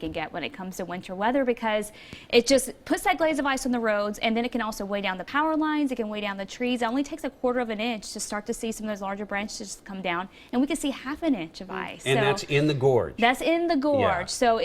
can get when it comes to winter weather, because it just puts that glaze of ice on the roads, and then it can also weigh down the power lines. It can weigh down the trees. It only takes 1/4 of an inch to start to see some of those larger branches come down, and we can see 1/2 inch of ice. And so that's in the gorge. That's in the gorge. Yeah. So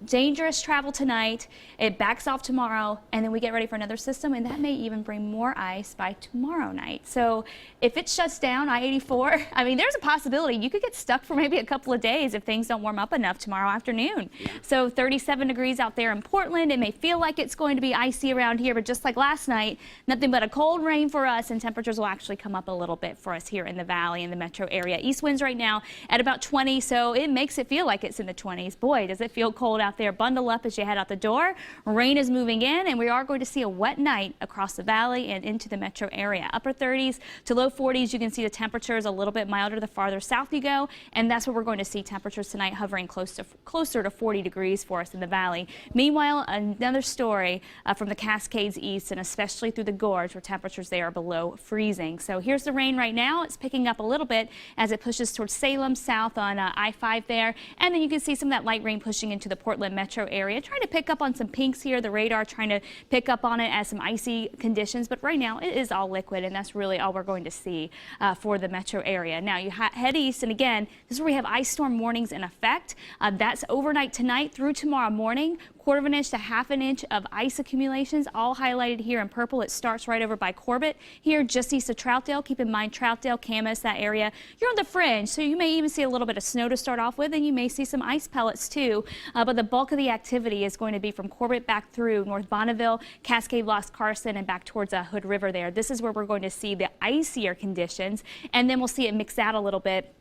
dangerous travel tonight. It backs off tomorrow, and then we get ready for another system, and that may even bring more ice by tomorrow night. So if it shuts down I-84, I mean, there's a possibility you could get stuck for maybe a couple of days if things don't warm up enough tomorrow afternoon. Yeah. So 37 degrees out there in Portland. It may feel like it's going to be icy around here, but just like last night, nothing but a cold rain for us, and temperatures will actually come up a little bit for us here in the valley and the metro area. East winds right now at about 20, so it makes it feel like it's in the 20s. Boy, does it feel cold out there. Bundle up as you head out the door. Rain is moving in, and we are going to see a wet night across the valley and into the metro area. Upper 30s to low 40s. You can see the temperatures a little bit milder the farther south you go, and that's where we're going to see temperatures tonight hovering closer to 40 degrees for us in the valley. Meanwhile, another story from the Cascades east, and especially through the gorge, where temperatures there are below freezing. So here's the rain right now. It's picking up a little bit as it pushes towards Salem south on I-5 there, and then you can see some of that light rain pushing into the Portland metro area, trying to pick up on some pinks here. The radar trying to pick up on it as some icy conditions, but right now it is all liquid, and that's really all we're going to see for the metro area. Now you head east, and again, this is where we have ice storm warnings in effect. That's overnight tonight through tomorrow morning. 1/4 of an inch to 1/2 an inch of ice accumulations, all highlighted here in purple. It starts right over by Corbett here, just east of Troutdale. Keep in mind, Troutdale, Camas, that area, you're on the fringe, so you may even see a little bit of snow to start off with, and you may see some ice pellets too. But the bulk of the activity is going to be from Corbett back through North Bonneville, Cascade, Lost Carson, and back towards Hood River there. This is where we're going to see the icier conditions, and then we'll see it mix out a little bit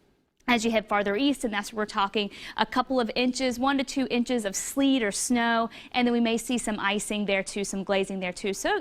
as you head farther east, and that's where we're talking a couple of inches, 1 to 2 inches of sleet or snow, and then we may see some icing there too, some glazing there too. So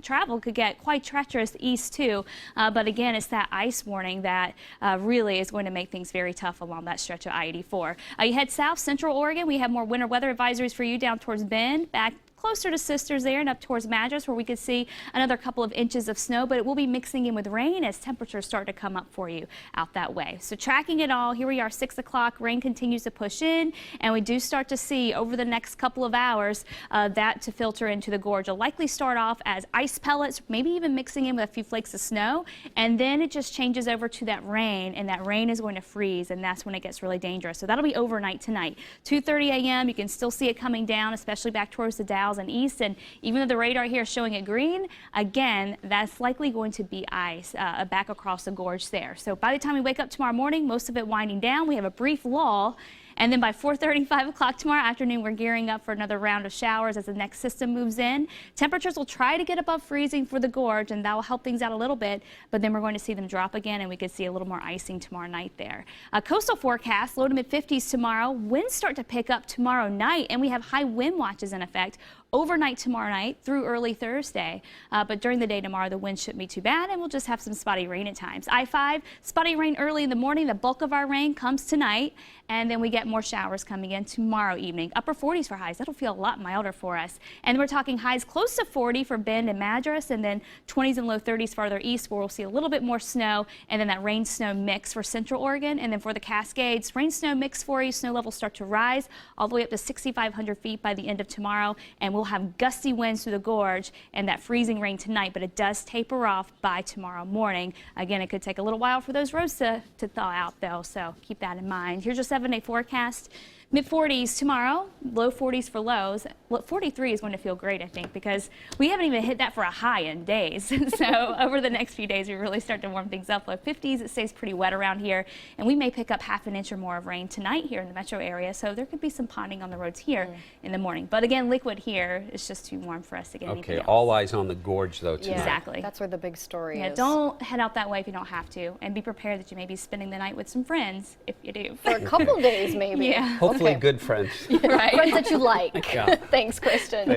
travel could get quite treacherous east too, but again, it's that ice warning that really is going to make things very tough along that stretch of I-84. You head south, central Oregon, we have more winter weather advisories for you down towards Bend, back closer to Sisters there and up towards Madras, where we could see another couple of inches of snow, but it will be mixing in with rain as temperatures start to come up for you out that way. So tracking it all, here we are 6 o'clock, rain continues to push in, and we do start to see over the next couple of hours that to filter into the gorge. It'll likely start off as ice pellets, maybe even mixing in with a few flakes of snow, and then it just changes over to that rain, and that rain is going to freeze, and that's when it gets really dangerous. So that'll be overnight tonight. 2:30 a.m. you can still see it coming down, especially back towards the Dalles and east, and even though the radar here is showing it green, again, that's likely going to be ice back across the gorge there. So by the time we wake up tomorrow morning, most of it winding down. We have a brief lull, and then by 4:30, 5 o'clock tomorrow afternoon, we're gearing up for another round of showers as the next system moves in. Temperatures will try to get above freezing for the gorge, and that will help things out a little bit, but then we're going to see them drop again, and we could see a little more icing tomorrow night there. Coastal forecast, low to mid-50s tomorrow. Winds start to pick up tomorrow night, and we have high wind watches in effect overnight tomorrow night through early Thursday. But during the day tomorrow, the wind shouldn't be too bad, and we'll just have some spotty rain at times. I-5, spotty rain early in the morning. The bulk of our rain comes tonight, and then we get more showers coming in tomorrow evening. Upper 40s for highs. That'll feel a lot milder for us. And we're talking highs close to 40 for Bend and Madras, and then 20s and low 30s farther east, where we'll see a little bit more snow, and then that rain-snow mix for central Oregon. And then for the Cascades, rain-snow mix for you. Snow levels start to rise all the way up to 6,500 feet by the end of tomorrow, and we'll have gusty winds through the gorge and that freezing rain tonight, but it does taper off by tomorrow morning. Again, it could take a little while for those roads to thaw out, though, so keep that in mind. Here's your 7-day forecast. Mid-40s tomorrow, low 40s for lows. 43 is going to feel great, I think, because we haven't even hit that for a high in days. So over the next few days, we really start to warm things up. Low 50s, it stays pretty wet around here, and we may pick up 1/2 an inch or more of rain tonight here in the metro area. So there could be some ponding on the roads here in the morning. But again, liquid here is just too warm for us to get anything else. All eyes on the gorge, though, tonight. Yeah, exactly. That's where the big story is. Don't head out that way if you don't have to, and be prepared that you may be spending the night with some friends if you do. For a couple days, maybe. Yeah. Hopefully good friends. Right. Friends that you like. Yeah. Thanks, Kristen.